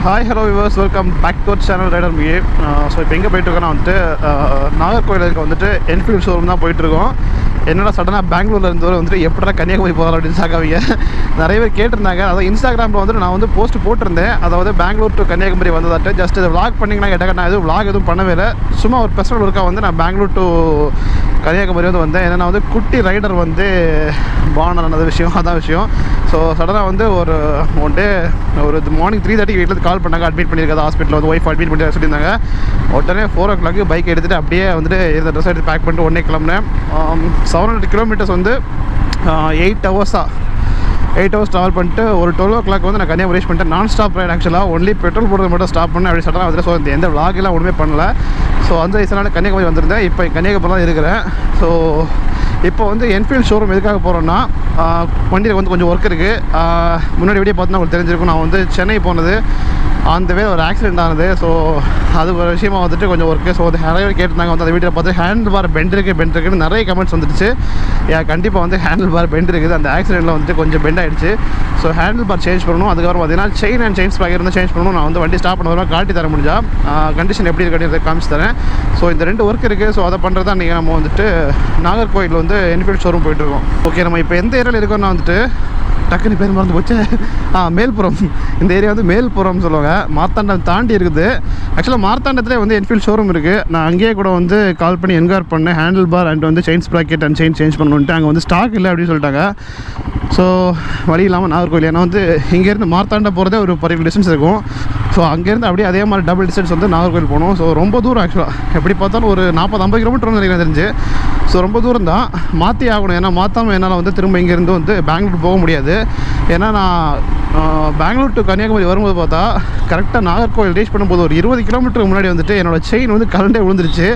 Hi hello viewers, welcome back to channel rider Miki. So இப்போ எங்கே போயிட்டுருக்கோன்னா வந்துட்டு நாகர்கோயிலுக்கு வந்துட்டு என்ஃபீல்டு ஷோரூம் தான் போயிட்டுருக்கோம். என்னடா சடனாக பெங்களூரில் இருந்தவரை வந்துட்டு எப்படா கன்னியாகுமரி போகலாம் அப்படின்னு சாக்காவீங்க. நிறைய பேர் கேட்டிருந்தாங்க. அதாவது இன்ஸ்டாகிராமில் வந்துட்டு நான் வந்து போஸ்ட் போட்டிருந்தேன். அதாவது பெங்களூர் டு கன்னியாகுமரி வந்ததாட்டு ஜஸ்ட் இதை விளாக் பண்ணிங்கன்னா கேட்டாங்க. நான் எதுவும் விளாக் எதுவும் பண்ணவே இல்லை. சும்மா ஒரு பெர்சனல் ஒர்க்காக வந்து நான் பெங்களூர் டு கன்னியாகுமரி வந்து வந்தேன். ஏன்னா நான் வந்து குட்டி ரைடர் வந்து பானது விஷயம், அதான் விஷயம். ஸோ சடனாக வந்து ஒரு ஒன் டே ஒரு மார்னிங் 3:30 வீட்டில் கால் பண்ணாங்க. அட்மிட் பண்ணியிருக்காது ஹாஸ்பிட்டலில் வந்து ஒய்ஃப் அட்மிட் பண்ணி சொல்லியிருந்தாங்க. உடனே 4 o'clock பைக் எடுத்துகிட்டு அப்படியே வந்துட்டு இந்த ட்ரெஸ் எடுத்து பேக் பண்ணிட்டு உடனே கிளம்புனேன். 700 kilometers வந்து 8 hours ட்ராவல் பண்ணிட்டு ஒரு 12 o'clock வந்து நான் கன்னியாகுமரி ரீச் பண்ணிட்டேன். நான் ஸ்டாப் ரைட் ஆக்சுவலாக ஒன்லி பெட்ரோல் போடுறது மட்டும் ஸ்டாப் பண்ணேன். அப்படி சடனாக வந்துட்டு ஸோ எந்த விளாகெல்லாம் ஒன்றுமே பண்ணல. ஸோ அந்த ரீசனால கன்னியாகுமரி வந்திருந்தேன். இப்போ கன்னியாகுமரி தான் இருக்கிறேன். ஸோ இப்போ வந்து என்ஃபீல்டு ஷோரூம் எதுக்காக போகிறோன்னா வண்டியில் வந்து கொஞ்சம் ஒர்க் இருக்குது. முன்னாடி வீடியோ பார்த்தா உங்களுக்கு தெரிஞ்சிருக்கும். நான் வந்து சென்னை போனது அந்த வே ஒரு ஆக்சிடென்ட் ஆனது. ஸோ அது ஒரு விஷயமாக வந்துட்டு கொஞ்சம் ஒர்க்கு. ஸோ அது நிறைய பேர் கேட்டிருந்தாங்க. வந்து அந்த வீடியோவில் பார்த்து ஹேண்டில் பார் பெண்ட் இருக்குன்னு நிறைய கமெண்ட்ஸ் வந்துடுச்சு. கண்டிப்பாக வந்து ஹேண்டில் பார் பெண்ட் இருக்குது. அந்த ஆக்சிடென்ட்டில் வந்துட்டு கொஞ்சம் பெண்ட் ஆகிடுச்சு. ஸோ ஹேண்டில் பார் சேஞ்ச் பண்ணணும். அதுக்கப்புறம் பார்த்தீங்கன்னா செயின் அண்ட் செயின் ஸ்பாக்கர் இருந்தால் சேஞ்ச் பண்ணணும். நான் வந்து வண்டி ஸ்டாப் பண்ண வரலாம் காட்டி தர முடிஞ்சா கண்டிஷன் எப்படி இருக்குது காமிச்சு தரேன். ஸோ இந்த 2 ஒர்க் இருக்குது. ஸோ அதை பண்ணுறது தான் நீங்கள் நம்ம வந்துட்டு நாகர்கோயில் வந்து என்ஃபீல்டு ஷோரூம் போயிட்டுருக்கோம். ஓகே, நம்ம இப்போ எந்த ஏரியாவில் இருக்கோம்னா வந்துட்டு டக்குனு பேர் மறந்து போச்சு. மேல்புறம். இந்த ஏரியா வந்து மேல்புறம் சொல்லுவாங்க. மார்த்தாண்டம் தாண்டி இருக்குது. ஆக்சுவலாக மார்த்தாண்டத்துலேயே வந்து என்ஃபீல்டு ஷோரூம் இருக்குது. நான் அங்கேயே கூட வந்து கால் பண்ணி என்கொயர் பண்ணேன். ஹேண்டில் பார் அண்ட் வந்து chain sprocket and chain change பண்ணணுன்ட்டு அங்கே வந்து ஸ்டாக் இல்லை அப்படின்னு சொல்லிட்டாங்க. ஸோ வழி இல்லாமல் நாகர்கோயில். ஏன்னா வந்து இங்கேருந்து மார்த்தாண்டம் போகிறதே ஒரு 10 டிஸ்டன்ஸ் இருக்கும். ஸோ அங்கேருந்து அப்படியே அதே மாதிரி டபுள் டிஸ்டன்ஸ் வந்து நாகர்கோயில் போகணும். ஸோ ரொம்ப தூரம் ஆக்சுவலாக எப்படி பார்த்தாலும் ஒரு 40-50 கிலோமீட்டர் நினைக்கிறேன் தெரிஞ்சு. ஸோ ரொம்ப தூரம் தான், மாற்றி ஆகணும். ஏன்னா மாற்றாமல் என்னால் வந்து திரும்ப இங்கேருந்து வந்து பெங்களூர் போக முடியாது. ஏன்னா நான் பெங்களூர் டு கன்னியாகுமரி வரும்போது பார்த்தா கரெக்டாக நாகர்கோவில் ரீச் பண்ணும்போது ஒரு 20 கிலோமீட்டருக்கு முன்னாடி வந்துட்டு என்னோடய செயின் வந்து கரண்டே விழுந்துருச்சு.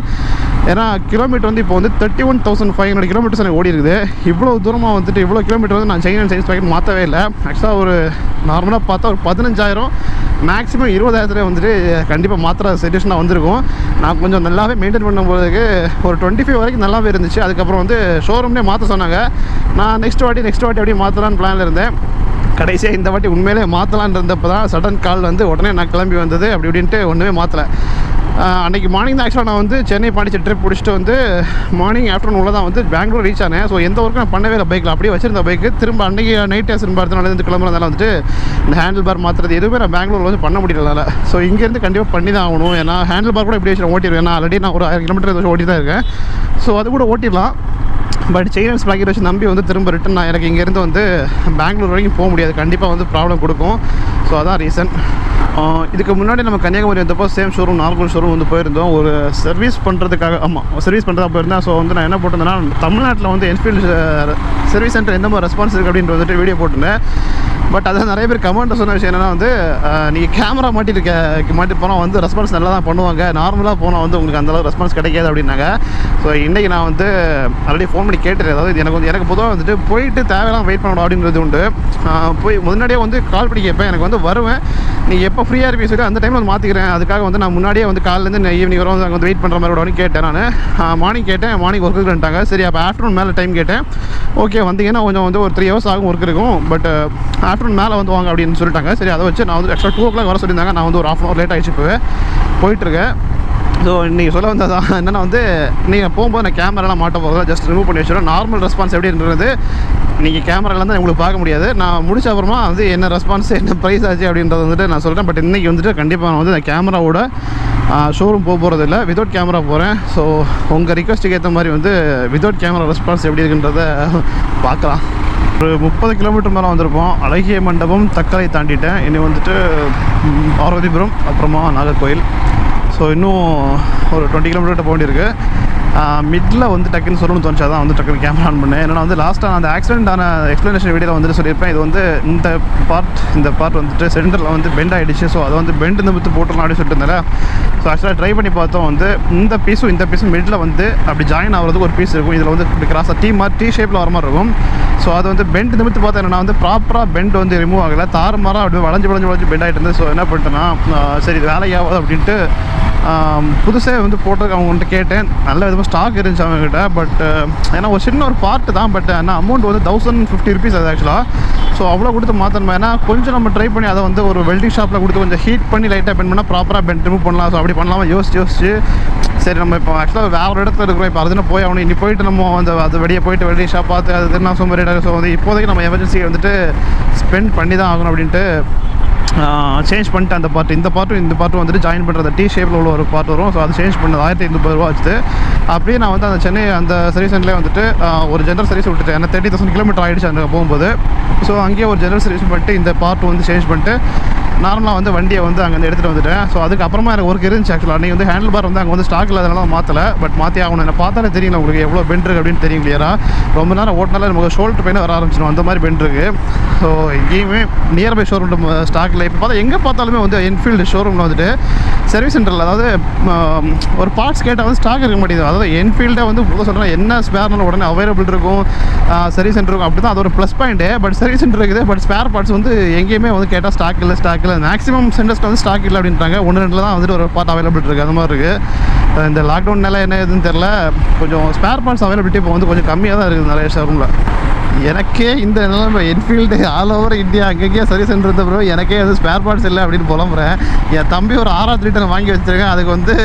ஏன்னா கிலோமீட்டர் வந்து இப்போ வந்து 31,500 கிலோமீட்டர்ஸ் எனக்கு ஓடி இருக்குது. இவ்வளோ தூரமாக வந்துட்டு இவ்வளோ கிலோமீட்டர் வந்து நான் செயின் அண்ட் செயின் ஸ்பாக்கெட் மாற்றவே இல்லை. ஆக்சுவலாக ஒரு நார்மலாக பார்த்தா ஒரு 15,000 மேக்ஸிமம் 20,000 வந்துட்டு கண்டிப்பாக மாத்திர சிச்சுவேஷனாக வந்திருக்கும். நான் கொஞ்சம் நல்லாவே மெயின்டைன் பண்ணும்போதுக்கு ஒரு 25 வரைக்கும் நல்லாவே இருந்துச்சு. அதுக்கப்புறம் வந்து ஷோரூம்லேயே மாற்ற சொன்னாங்க. நான் நெக்ஸ்ட் வாட்டி அப்படியே மாற்றலான்னு பிளானில் இருந்தேன். கடைசியாக இந்த வாட்டி உண்மையிலே மாற்றலான் இருந்தப்போ தான் சடன் கால் வந்து உடனே நான் கிளம்பி வந்தது. அப்படி இப்படின்ட்டு ஒன்றுமே மாற்றலை. அன்றைக்கி மார்னிங் தான் ஆக்சுவலாக நான் வந்து சென்னை பாண்டிச்சேரி ட்ரிப் முடிச்சுட்டு வந்து மார்னிங் ஆஃப்டர்நூன் உள்ள தான் வந்து பெங்களூர் ரீச் ஆனேன். ஸோ எந்த ஒர்க்கும் நான் பண்ணவே இல்லை பைக்கில். அப்படியே வச்சிருந்த பைக்கு திரும்ப அன்றைக்கி நைட்டே திரும்ப அடுத்த நாள் வந்து கிளம்புறதால வந்துட்டு இந்த ஹேண்டில் பார் மாற்றுறது எதுவுமே நான் பெங்களூரில் வந்து பண்ண முடியல. ஸோ இங்கேருந்து கண்டிப்பாக பண்ணி தான் ஆகணும். ஏன்னா ஹேண்டில் பார் கூட எப்படி வச்சு ஓட்டிடுவேன். ஏன்னா ஆல்ரெடி நான் ஒரு 1000 கிலோமீட்டர் ஓட்டி தான் இருக்கேன். ஸோ அது கூட ஓட்டிடலாம். பட் செயின் அண்ட் ஸ்பாக்கெட் வச்சு நம்பி வந்து திரும்ப ரிட்டன் நான் எனக்கு இங்கேருந்து வந்து பெங்களூர் வரைக்கும் போக முடியாது. கண்டிப்பாக வந்து ப்ராப்ளம் கொடுக்கும். ஸோ அதான் ரீசன். இதுக்கு முன்னாடி நம்ம கன்னியாகுமரி வந்தப்போ சேம் ஷோரூம் நார்மல் ஷோரூம் வந்து போயிருந்தோம். ஒரு சர்வீஸ் பண்ணுறதுக்காக. சர்வீஸ் பண்ணுறதா போயிருந்தேன். ஸோ வந்து நான் என்ன போட்டிருந்தேன்னா தமிழ்நாட்டில் வந்து என்ஃபீல்டு சர்வீஸ் சென்டர் எந்த மாதிரி ரெஸ்பான்ஸ் இருக்குது அப்படின்ட்டு வந்துட்டு வீடியோ போட்டிருந்தேன். பட் அதை நிறைய பேர் கமெண்ட்டில் சொன்ன விஷயம் என்னென்னா வந்து நீங்கள் கேமரா மாட்டி போனால் வந்து ரெஸ்பான்ஸ் நல்லா தான் பண்ணுவாங்க. நார்மலாக போனால் வந்து உங்களுக்கு அந்தளவு ரெஸ்பான்ஸ் கிடைக்காது அப்படின்னாங்க. ஸோ இன்றைக்கி நான் வந்து ஆல்ரெடி ஃபோன் பண்ணி கேட்டுருக்கேன். அதாவது எனக்கு பொதுவாக வந்துட்டு போயிட்டு தேவையெல்லாம் வெயிட் பண்ணணும் அப்படின்றது உண்டு. போய் முன்னாடியே வந்து கால் பண்ணி கேட்பேன். எனக்கு வந்து வருவேன், நீங்கள் எப்போ ஃப்ரீயாக இருப்பீங்க சொல்லி அந்த டைமில் வந்து மாற்றிக்கிறேன். அதுக்காக வந்து நான் முன்னாடியே வந்து காலையிலேருந்து ஈவினிங் வரும் அங்கே வந்து வெயிட் பண்ணுற மாதிரி விட கேட்டேன். நான் மார்னிங் கேட்டேன், மார்னிங் ஒர்க் இருக்குன்ட்டாங்க. சரி, அப்போ ஆஃப்டர்நூன் மேலே டைம் கேட்டேன். ஓகே, வந்தீங்கன்னா கொஞ்சம் வந்து ஒரு 3 hours ஆகும் ஒர்க் இருக்கும். பட் ஆஃப்டர்நூன் மேலே வந்து வாங்க அப்படின்னு சொல்லிட்டாங்க. சரி, அதை வச்சு நான் வந்து ஆக்சுவலாக 2 o'clock வர சொல்லியிருந்தாங்க. நான் வந்து ஒரு 1/2 hour லேட் ஆகிடுச்சு இப்போ போயிட்டுருக்கேன். ஸோ இன்றைக்கி சொல்ல வந்ததான் என்னென்னா வந்து நீங்கள் போகும்போது நான் கேமராலாம் மாட்ட போகிறதா ஜஸ்ட் ரிமூவ் பண்ணி வச்சுருவேன். நார்மல் ரெஸ்பான்ஸ் எப்படி இருந்தது நீங்கள் கேமராலாம் தான் உங்களுக்கு பார்க்க முடியாது. நான் முடிச்ச அப்புறமா வந்து என்ன ரெஸ்பான்ஸ் என்ன ப்ரைஸ் ஆச்சு அப்படின்றது வந்துட்டு நான் சொல்கிறேன். பட் இன்றைக்கி வந்துட்டு கண்டிப்பாக நான் வந்து இந்த கேமராவோட ஷோரூம் போகிறது இல்லை, வித்தவுட் கேமரா போகிறேன். ஸோ உங்கள் ரிக்வஸ்ட்டுக்கு ஏற்ற மாதிரி வந்து வித்தவுட் கேமரா ரெஸ்பான்ஸ் எப்படி இருக்குன்றதை பார்க்கலாம். ஒரு 30 கிலோமீட்டர் மேலே வந்திருப்போம். அழகிய மண்டபம் தக்கலை தாண்டிட்டேன். இனி வந்துட்டு பார்வதிபுரம், அப்புறமா நாகர்கோயில். ஸோ இன்னும் ஒரு 20 கிலோமீட்டர் போக வேண்டியிருக்கு. மிட்டில் வந்து டக்குன்னு சொல்லணும்னு தோணுச்சா தான் வந்து டக்குன்னு கேமரா ஆன் பண்ணேன். ஏன்னா வந்து லாஸ்ட்டாக அந்த ஆக்சிடென்ட்டான எக்ஸ்ப்ளனேஷன் வீடியோவில் வந்துட்டு சொல்லியிருப்பேன். இது வந்து இந்த பார்ட் வந்துட்டு சென்டரில் வந்து பெண்ட் ஆகிடுச்சு. ஸோ அதை வந்து பெண்ட் நிமித்து போட்டுடலாம் அப்படின்னு சொல்லிட்டு இருந்தேன். ஸோ ஆக்சுவலாக ட்ரை பண்ணி பார்த்தோம். வந்து இந்த பீஸும் மிடில் வந்து அப்படி ஜாயின் ஆகிறதுக்கு ஒரு பீஸ் இருக்கும். இதில் வந்து இப்படி கிராஸாக டீ ஷேப்பில் வர மாதிரி இருக்கும். ஸோ அது வந்து பெண்ட் நிமித்து பார்த்தா என்னன்னா வந்து ப்ராப்பராக பெண்ட் வந்து ரிமூவ் ஆகலை. தாறுமாறாக அப்படி வளைஞ்சு பெண்ட் ஆகிட்டு இருந்தது. ஸோ என்ன பண்ணிட்டேன்னா சரி இது வேலையாகாது அப்படின்ட்டு புதுசாக வந்து போட்டதுக்கு அவங்கள்ட்ட கேட்டேன். நல்ல விதமாக ஸ்டாக் இருந்துச்சு அவங்ககிட்ட. பட் ஏன்னா ஒரு சின்ன ஒரு பார்ட்டு தான். பட் ஆனால் அமௌண்ட் வந்து 1050 rupees அது ஆக்சுவலாக. ஸோ அவ்வளோ கொடுத்து மாற்றணுமா, ஏன்னா கொஞ்சம் நம்ம ட்ரை பண்ணி அதை வந்து ஒரு வெல்டிங் ஷாப்பில் கொடுத்து கொஞ்சம் ஹீட் பண்ணி லைட்டாக பெண்ட் பண்ணால் ப்ராப்பராக பெண்ட் ரிமூவ் பண்ணலாம். ஸோ அப்படி பண்ணலாமா யோசிச்சு சரி நம்ம இப்போ ஆக்சுவலாக வேறு ஒரு இடத்துல இருக்கிறோம். இப்போ அதுன்னு போய் அவனை இன்னி போயிட்டு நம்ம அது வெளியே போயிட்டு வெல்டிங் ஷாப் பார்த்து அது நான் சொந்த. ஸோ வந்து இப்போதைக்கு நம்ம எமர்ஜென்சியை வந்துட்டு ஸ்பெண்ட் பண்ணி தான் ஆகணும் அப்படின்ட்டு சேஞ்ச் பண்ணிட்டு அந்த பார்ட் இந்த பார்ட்டும் வந்துட்டு ஜாயின் பண்ணுற அந்த ஷேப்பில் உள்ள ஒரு பார்ட் வரும். ஸோ அது சேஞ்ச் பண்ணது 1500 ரூபா ஆச்சு. அப்படியே நான் வந்து அந்த சென்னை அந்த சர்வீஸ் சென்டர்லேயே வந்துட்டு ஒரு ஜென்ரல் சர்வீஸ் விட்டுட்டேன். ஏன்னா 30,000 கிலோமீட்டர் ஆகிடுச்சு அங்கே போகும்போது. ஸோ அங்கேயே ஒரு ஜென்ரல் சர்வீஸ் பண்ணிட்டு இந்த பார்ட் வந்து சேஞ்ச் பண்ணிட்டு நார்மலாக வந்து வண்டியை வந்து அங்கே எடுத்துகிட்டு வந்துட்டேன். ஸோ அதுக்கப்புறமா எனக்கு ஒர்க் இருந்துச்சு ஆக்சுவலாக. அன்றைக்கி வந்து ஹேண்டில் பார் வந்து அங்கே வந்து ஸ்டாக் இல்லாதனால மாற்றலை. பட் மாற்றி ஆகணும். என்ன பார்த்தாலே தெரியல உங்களுக்கு எவ்வளோ பெண்ட் இருக்குது அப்படின்னு தெரியும் கிளியராக. ரொம்ப நேரம் ஓட்டினால நமக்கு ஷோல்டர் பெயின் வர ஆரம்பிச்சிடும். அந்த மாதிரி பெண்ட் இருக்குது. ஸோ எங்கேயுமே நியர்பை ஷோரூம் ஸ்டாக்கில் இப்போ பார்த்தா எங்கே பார்த்தாலுமே வந்து என்ஃபீல்டு ஷோரூமில் வந்துட்டு சர்வீஸ் சென்டரில் அதாவது ஒரு பார்ட்ஸ் கேட்டால் வந்து ஸ்டாக் இருக்க மாட்டேங்குது. அதாவது என்ஃபீல்டை வந்து சொல்கிறேன் என்ன ஸ்பேர்னாலும் உடனே அவைலபிள் இருக்கும், சர்வீஸ் சென்டர் இருக்கும். அப்படி தான் அது ஒரு plus point. But service centre இருக்குது. பட் ஸ்பேர் பார்ட்ஸ் வந்து எங்கேயுமே வந்து கேட்டால் ஸ்டாக் இல்லை. மேக்ஸிமம் சென்டர்ஸ்க்கு வந்து ஸ்டாக் இல்லை அப்படின்றாங்க. 1-2 தான் வந்துட்டு ஒரு பார்ட் அவைலபிள் இருக்குது. அந்த மாதிரி இருக்குது. இந்த லாக்டவுன்னால என்ன எதுன்னு தெரில, கொஞ்சம் ஸ்பேர் பார்ட்ஸ் அவைலபிலிட்டி இப்போ வந்து கொஞ்சம் கம்மியாக தான் இருக்குது நிறைய ஷோரூமில். எனக்கே இந்த நிலைமை என்ஃபீல்டு ஆல் ஓவர் இந்தியா அங்கேயே சர்வீஸ் சென்டர் இருந்த பிறகு எனக்கே வந்து ஸ்பேர் பார்ட்ஸ் இல்லை அப்படின்னு புலம்புறேன். என் தம்பி ஒரு 6th லிட்டர் வாங்கி வச்சுருக்கேன். அதுக்கு வந்து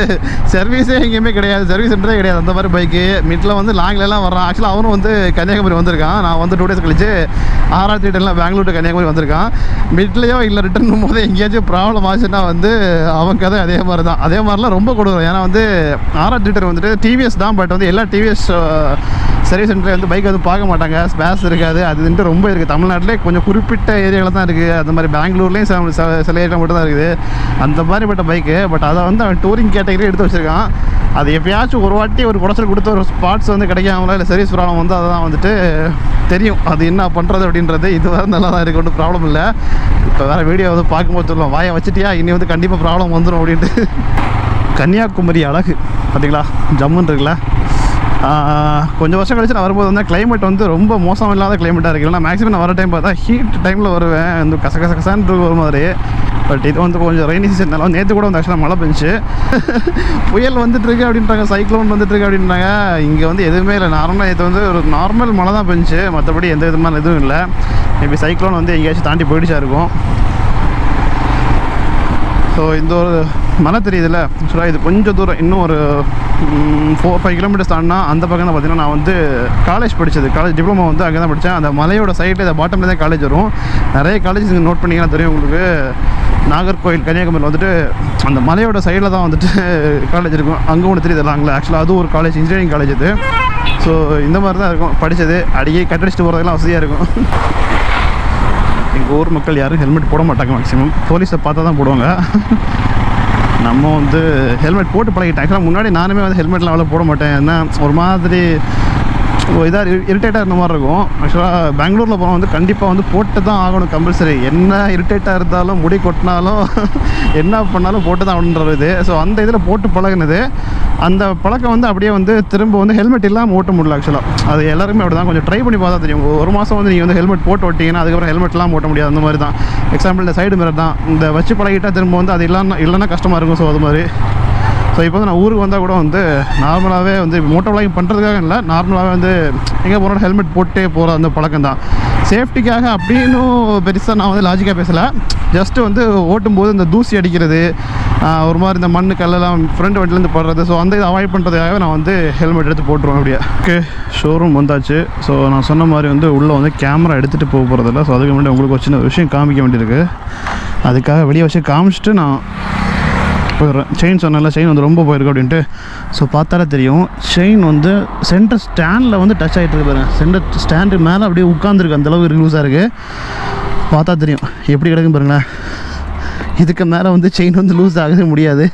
சர்வீஸே எங்கேயுமே கிடையாது, சர்வீஸ் சென்டரே கிடையாது. அந்த மாதிரி பைக்கு மிட்டில் வந்து லாங்லலாம் வரான். ஆக்சுவலாக அவனும் வந்து கன்னியாகுமரி வந்திருக்கான். நான் வந்து 2 days கழிச்சு 6th லிட்டர்லாம் பெங்களூர் டு கன்னியாகுமரி வந்திருக்கான். மிட்லேயோ இல்லை ரிட்டர்ன் போது எங்கேயாச்சும் ப்ராப்ளம் ஆச்சுன்னா வந்து அவன் கதை அதே மாதிரி தான். அதே மாதிரிலாம் ரொம்ப கொடுக்கும். ஏன்னா வந்து 6th லிட்டர் வந்துட்டு டிவிஎஸ் தான். பட் வந்து எல்லா டிவிஎஸ் சர்வீஸ் சென்டரில் வந்து பைக் வந்து பார்க்க மாட்டாங்க, ஸ்பேஸ் இருக்காது. அதுன்ட்டு ரொம்ப இருக்குது. தமிழ்நாட்டிலே கொஞ்சம் குறிப்பிட்ட ஏரியாவில் தான் இருக்குது. அந்த மாதிரி பெங்களூர்லேயும் சில ஏரியா மட்டும் தான் இருக்குது அந்த மாதிரிப்பட்ட பைக்கு. பட் அதை வந்து அவன் டூரிங் கேட்டகரி எடுத்து வச்சுருக்கான். அது எப்பயாச்சும் ஒரு வாட்டி ஒரு குடச்சல் கொடுத்த ஒரு ஸ்பாட்ஸ் வந்து கிடைக்காமல இல்லை சர்வீஸ் ப்ராப்ளம் வந்து அதை தான் வந்துட்டு தெரியும் அது என்ன பண்ணுறது அப்படின்றது. இது வேறு நல்லா தான் இருக்குது, ஒன்றும் ப்ராப்ளம் இல்லை. இப்போ வேறு வீடியோ வந்து பார்க்கும்போது சொல்லுவோம், வாயை வச்சுட்டியா இனி வந்து கண்டிப்பாக ப்ராப்ளம் வந்துடும் அப்படின்ட்டு. கன்னியாகுமரி அழகு பார்த்தீங்களா, ஜம்முன்னு இருக்குல்ல. கொஞ்சம் வருஷம் கழிச்சு நான் வரும்போது வந்து கிளைமேட் வந்து ரொம்ப மோசம் இல்லாத கிளைமேட்டாக இருக்குது. இல்லைனா மேக்ஸிமம் நான் வர டைம் பார்த்தா ஹீட் டைமில் வருவேன், வந்து கசகசான்னு ஒரு மாதிரி. பட் இது வந்து கொஞ்சம் ரெய்னி சீசன். நேற்று கூட வந்து ஆக்சுவலாக மழை பெஞ்சு புயல் வந்துட்டுருக்கு அப்படின்றாங்க, சைக்ளோன் வந்துட்டுருக்கு அப்படின்றாங்க. இங்கே வந்து எதுவுமே இல்லை. நார்மலாக இது வந்து ஒரு நார்மல் மழை தான் பெஞ்சு, மற்றபடி எந்த விதமான எதுவும் இல்லை. மேபி சைக்ளோன் வந்து எங்கேயாச்சும் தாண்டி போயிடுச்சா இருக்கும். ஸோ இந்த ஒரு மலை தெரியுதுல்ல, ஆக்சுவலாக இது கொஞ்சம் தூரம் இன்னும் ஒரு 4-5 கிலோமீட்டர்ஸ் தாண்டினா அந்த பக்கம் தான் பார்த்தீங்கன்னா நான் வந்து காலேஜ் படித்தது. காலேஜ் டிப்ளமோ வந்து அங்கே தான் படித்தேன். அந்த மலையோட சைடில் இந்த பாட்டமில் தான் காலேஜ் வரும். நிறைய காலேஜ் நீங்கள் நோட் பண்ணிங்கன்னா தெரியும் உங்களுக்கு. நாகர்கோவில் கன்னியாகுமரியில் வந்துட்டு அந்த மலையோட சைடில் தான் வந்துட்டு காலேஜ் இருக்கும். அங்கே ஒன்று தெரியுது லாங்கில். ஆக்சுவலாக அதுவும் ஒரு காலேஜ், இன்ஜினியரிங் காலேஜ் இது. ஸோ இந்த மாதிரி தான் இருக்கும் படித்தது. அடிக்கடி கட்டடிச்சிட்டு போகிறதுக்கெல்லாம் வசதியாக இருக்கும். எங்கள் ஊர் மக்கள் யாரும் ஹெல்மெட் போட மாட்டாங்க. மேக்ஸிமம் போலீஸை பார்த்தா தான் போடுவாங்க. நம்ம வந்து ஹெல்மெட் போட்டு பழகிட்டேன். ஆக்சுவலாக முன்னாடி நானுமே வந்து ஹெல்மெட்லாம் அவ்வளோ போட மாட்டேன். ஏன்னா ஒரு மாதிரி இதாக இரிட்டேட்டாக இருந்த மாதிரி இருக்கும். ஆக்சுவலாக பெங்களூரில் போனால் வந்து கண்டிப்பாக வந்து போட்டு தான் ஆகணும், கம்பல்சரி. என்ன இரிட்டேட்டாக இருந்தாலும் முடி கொட்டினாலும் என்ன பண்ணாலும் போட்டு தான் ஆகணுன்றது. ஸோ அந்த இதில் போட்டு பழகினது. அந்த பழக்கம் வந்து அப்படியே வந்து திரும்ப வந்து ஹெல்மெட் இல்லாமல் ஓட்ட முடியல. ஆக்சுவலாக அது எல்லாருமே அப்படி தான். கொஞ்சம் ட்ரை பண்ணி பார்த்தா தெரியும். ஒரு மாதம் வந்து நீங்கள் வந்து ஹெல்மெட் போட்டு ஓட்டிங்கன்னா அதுக்கப்புறம் ஹெல்மெட்லாம் ஓட்ட முடியாது. அந்த மாதிரி தான். எக்ஸாம்பிள் இந்த சைடு மிரர் தான், இந்த வச்சு பழகிட்டால் திரும்ப வந்து அது இல்லைன்னா கஷ்டமாக இருக்கும். ஸோ அது மாதிரி. ஸோ இப்போ வந்து நான் ஊருக்கு வந்தால் கூட வந்து நார்மலாகவே வந்து மோட்டோ விளாகிங் பண்ணுறதுக்காக இல்லை, நார்மலாகவே வந்து எங்கே போகிறோம் ஹெல்மெட் போட்டே போகிற அந்த பழக்கம் தான். சேஃப்டிக்காக அப்படின்னு பெருசாக நான் வந்து லாஜிக்காக பேசலை. ஜஸ்ட்டு வந்து ஓட்டும்போது இந்த தூசி அடிக்கிறது, ஒரு மாதிரி இந்த மண் கல்லெல்லாம் ஃப்ரண்ட் வண்டிலேருந்து படுறது. ஸோ அந்த இதை அவாய்ட் பண்ணுறதுக்காக நான் வந்து ஹெல்மெட் எடுத்து போட்டுருவேன் அப்படியே. ஓகே, ஷோரூம் வந்தாச்சு. ஸோ நான் சொன்ன மாதிரி வந்து உள்ளே வந்து கேமரா எடுத்துகிட்டு போக போகிறதில்ல. ஸோ அதுக்கு முன்னாடி உங்களுக்கு ஒரு சின்ன விஷயம் காமிக்க வேண்டியிருக்கு. அதுக்காக வெளியே வச்சு காமிச்சிட்டு நான் போயிடுறேன். செயின் சொன்னால செயின் வந்து ரொம்ப போயிருக்கு அப்படின்ட்டு. ஸோ பார்த்தாலே தெரியும், செயின் வந்து சென்டர் ஸ்டாண்டில் வந்து டச் ஆகிட்டு இருக்கு பாருங்கள். சென்டர் ஸ்டாண்டு மேலே அப்படியே உட்காந்துருக்கு, அந்தளவுக்கு லூஸாக இருக்குது. பார்த்தா தெரியும் எப்படி கிடக்கும் பாருங்களேன். இதுக்கு மேலே வந்து செயின் வந்து லூஸ் ஆகவே முடியாது,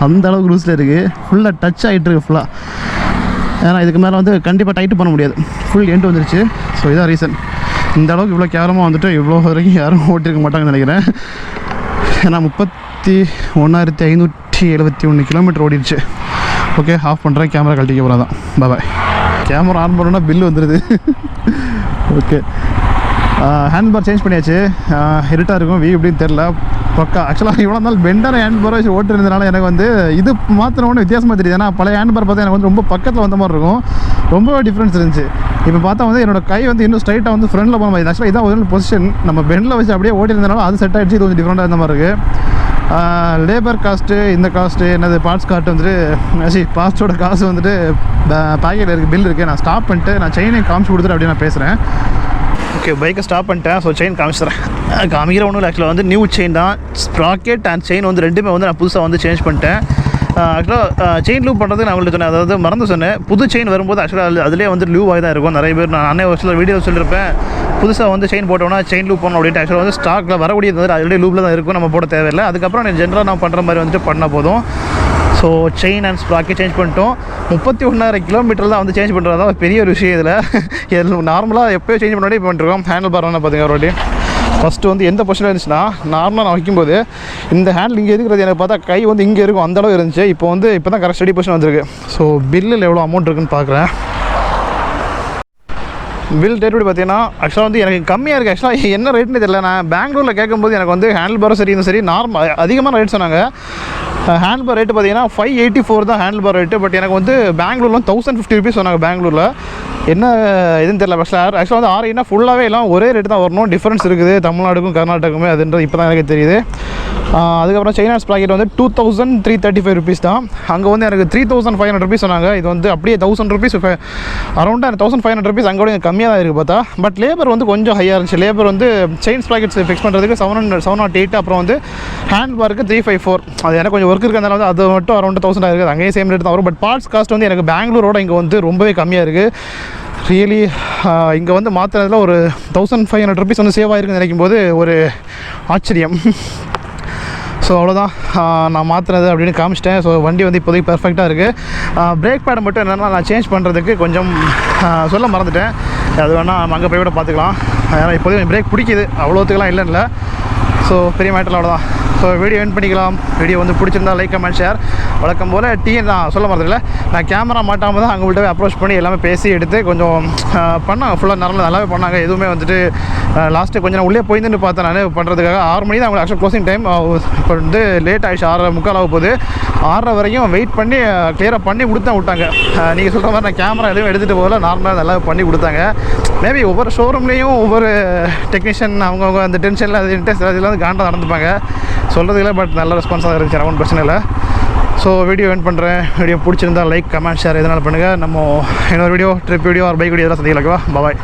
அந்த அளவுக்கு லூஸில் இருக்குது. ஃபுல்லாக டச் ஆகிட்டு இருக்கு ஃபுல்லாக. ஏன்னா இதுக்கு மேலே வந்து கண்டிப்பாக டைட்டு பண்ண முடியாது, ஃபுல் எண்டு வந்துருச்சு. ஸோ இதான் ரீசன். இந்த அளவுக்கு இவ்வளோ கேவலமாக வந்துட்டு இவ்வளோ வரைக்கும் யாரும் ஓட்டிருக்க மாட்டாங்கன்னு நினைக்கிறேன். ஏன்னா 31,571 கிலோமீட்டர் ஓடிடுச்சு. ஓகே, ஆஃப் பண்ணுறேன். கேமரா கழட்டிக்க போகிறா தான். பாய். கேமரா ஆன் பண்ணோன்னா பில்லு வந்துடுது. ஓகே, ஹேண்ட் பார் சேஞ்ச் பண்ணியாச்சு. இருட்டாக இருக்கும், எப்படின்னு தெரில. பக்கா. ஆக்சுவலாக இவ்வளோ நாள் பெண்டர் ஹேண்ட் பார் வச்சு ஓட்டுறதுனால எனக்கு வந்து இது மாற்றினோன்னு வித்தியாசமாக தெரியுது. ஏன்னா பழைய ஹேண்ட் பார் பார்த்தா எனக்கு வந்து ரொம்ப பக்கத்தில் வந்த மாதிரி இருக்கும், ரொம்ப டிஃப்ரென்ஸ் இருந்துச்சு. இப்போ பார்த்தா வந்து என்னோட கை வந்து இன்னும் ஸ்ட்ரைட்டாக வந்து ஃப்ரண்ட்டில் போன மாதிரி. ஆக்சுவலாக இதான் ஒரு பொசிஷன், நம்ம பெண்டில் வச்சு அப்படியே ஓட்டியிருந்தனால அது செட் ஆகிடுச்சு. இது கொஞ்சம் டிஃப்ரெண்ட்டாக இருந்த மாதிரி இருக்குது. லேபர் காஸ்ட்டு, இந்த காஸ்ட்டு என்னது பார்ட்ஸ் கார்ட்டு வந்துட்டு பார்ட்ஸோட காசு வந்துட்டு பேக்கெட்டில் இருக்குது, பில் இருக்குது. நான் ஸ்டாப் பண்ணிட்டு நான் செயினை காமிச்சு கொடுத்துட்டு அப்படியே நான் பேசுகிறேன். ஓகே, பைக்கை ஸ்டாப் பண்ணிட்டேன். ஸோ செயின் காமிச்சிட்றேன். காமிக்கிற ஒன்றும் இல்லை, ஆக்சுவலாக வந்து நியூ செயின் தான். ஸ்ப்ராக்கெட் அண்ட் செயின் வந்து ரெண்டுமே வந்து நான் புதுசாக வந்து சேஞ்ச் பண்ணிட்டேன். ஆக்சுவலாக செயின் லூப் பண்ணுறதுக்கு நான் உங்களுக்கு சொன்னேன், அதாவது மறந்து சொன்னேன். புது செயின் வரும்போது ஆக்சுவலாக அதிலே வந்து லூப் ஆகி தான் இருக்கும். நிறைய பேர் நான் அன்னை ஒரு சில வீடியோ சொல்லியிருப்பேன், புதுசாக வந்து செயின் போட்டோம்னா செயின் லூப் பண்ணணும் அப்படின்ட்டு. ஆக்சுவலாக வந்து ஸ்டாக்கில் வரக்கூடியது வந்து அதிலே லூப்பில் தான் இருக்கும், நம்ம போட தேவையில்லை. அதுக்கப்புறம் நான் ஜென்ரலாக நான் பண்ணுற மாதிரி வந்துட்டு பண்ணால் போதும். So chain and sprocket change பண்ணிட்டோம். 31,000 கிலோமீட்டர் தான் வந்து சேஞ்ச் பண்ணுறது தான் பெரிய ஒரு விஷயம். இதில் நார்மலாக எப்போயோ சேஞ்ச் பண்ணி இப்போ பண்ணிருக்கோம். ஹேண்டில் பார் வேணா பார்த்துங்க ஒரு வாட்டி. ஃபஸ்ட்டு வந்து எந்த பொசிஷனில் இருந்துச்சுன்னா, நார்மலாக நான் வைக்கும்போது இந்த ஹேண்டில் இங்கே இருக்கிறது எனக்கு பார்த்தா கை வந்து இங்கே இருக்கும், அந்தளவு இருந்துச்சு. இப்போ வந்து இப்போ தான் கரெக்ட் ஸ்டடி பொசிஷன் வந்திருக்கு. ஸோ பில்லில் எவ்வளோ அமௌண்ட் இருக்குன்னு பார்க்குறேன். பில் டேட் படி பார்த்தீங்கன்னா ஆக்சுவலாக வந்து எனக்கு கம்மியாக இருக்குது. ஆக்சுவலாக என்ன ரேட்னு தெரியல. நான் பெங்களூரில் கேட்கும்போது எனக்கு வந்து ஹேண்டில் பாரும் சரி இந்த சரி நார்மல் அதிகமான ரேட் சொன்னாங்க. ஹேண்டில் பார் ரேட்டு பார்த்தீங்கன்னா 584 தான் ஹேண்டில் பார் ரேட்டு. பட் எனக்கு வந்து பெங்களூரில் 1050 ருபீஸ் சொன்னாங்க. பெங்களூரில் என்ன எதுன்னு தெரியல. ஆக்சுவலாக வந்து ஆர்ஐனா ஃபுல்லாகவே எல்லாம் ஒரே ரேட்டு தான் வரணும். டிஃப்ரென்ஸ் இருக்குது தமிழ்நாடுக்கும் கர்நாடகாவுக்குமே, அதுன்றது இப்போ தான் எனக்கு தெரியுது. அதுக்கப்புறம் சைனா ஸ்ப்ராக்கெட் வந்து 2335 ருபீஸ் தான். அங்கே வந்து எனக்கு 3500 ருபீஸ் சொன்னாங்க. இது வந்து அப்படியே 1000 ருபீஸ் அரௌண்டாக 1500 ருபீஸ் அங்கே கூட கம்மியாக தான் இருக்குது பார்த்தா. பட் லேபர் வந்து கொஞ்சம் ஹையாக இருந்துச்சு. லேபர் வந்து செயின் ஸ்ப்ராக்கெட்ஸ் ஃபிக்ஸ் பண்ணுறதுக்கு 708, அப்புறம் வந்து ஹேண்ட் பாருக்கு 354. அது எனக்கு கொஞ்சம் ஒர்க் இருக்கிறதுனால வந்து அது மட்டும் அரௌண்ட் 1000 இருக்குது. அங்கேயே சேம் ரேட் தான் வரும். பட் பார்ட்ஸ் காஸ்ட் வந்து எனக்கு பெங்களூரோட இங்கே வந்து ரொம்பவே கம்மியாக இருக்குது. ரியலி இங்கே வந்து மாற்றுறதுல ஒரு 1500 ருபீஸ் வந்து சேவ் ஆகிருக்குன்னு நினைக்கும் போது ஒரு ஆச்சரியம். ஸோ அவ்வளோதான், நான் மாற்றுறது அப்படின்னு காமிச்சிட்டேன். ஸோ வண்டி வந்து இப்போதைக்கு பர்ஃபெக்டாக இருக்குது. பிரேக் பேடை மட்டும் என்னென்னா நான் சேஞ்ச் பண்ணுறதுக்கு கொஞ்சம் சொல்ல மறந்துட்டேன். அது வேணால் நம்ம அங்கே போய் கூட பார்த்துக்கலாம். ஏன்னா இப்போதைக்கு பிரேக் பிடிக்குது, அவ்வளோத்துக்கெல்லாம் இல்லைன்னு. ஸோ பெரிய மேட்டரில் அவ்வளோதான். ஸோ வீடியோ எண்ட் பண்ணிக்கலாம். வீடியோ வந்து பிடிச்சிருந்தா லைக், கமெண்ட், ஷேர். வழக்கம் போல் நான் சொல்ல மறந்துடல, நான் கேமரா மாட்டாமல் தான் அவங்கள்ட்ட அப்ரோச் பண்ணி எல்லாமே பேசி எடுத்து கொஞ்சம் பண்ணாங்க. ஃபுல்லாக நல்லாவே பண்ணாங்க. எதுவுமே வந்துட்டு லாஸ்ட்டு கொஞ்சம் நான் உள்ளே போயிருந்து பார்த்தேன். நான் பண்ணுறதுக்காக 6 மணி தான் அவங்களுக்கு ஆக்சுவல் க்ளோசிங் டைம். இப்போ வந்து லேட் ஆகிடுச்சு, 6:45 ஆக போகுது. 6:30 வரைக்கும் வெயிட் பண்ணி கிளியராக பண்ணி கொடுத்தா விட்டாங்க. நீங்கள் சொல்கிற மாதிரி நான் கேமரா எதுவும் எடுத்துகிட்டு போகல, நார்மலாக நல்லா பண்ணி கொடுத்தாங்க. மேபி ஒவ்வொரு ஷோரூம்லேயும் ஒவ்வொரு டெக்னீஷியன் அவங்கவுங்க அந்த டென்ஷனில் அது இன்ட்ரெஸ்ட் அதெல்லாம் காண்டாக நடந்துப்பாங்க சொல்கிறதுல. பட் நல்ல ரெஸ்பான்ஸாக இருந்துச்சு, ஒன்றும் பிரச்சனை இல்லை. ஸோ வீடியோ எண்ட் பண்ணுறேன். வீடியோ பிடிச்சிருந்தால் லைக், கமெண்ட், ஷேர் எதனால் பண்ணுங்கள். நம்ம இன்னொரு வீடியோ, ட்ரிப் வீடியோ, ஒரு பைக் வீடியோ எல்லாம் சந்திக்கலாம். பாய்.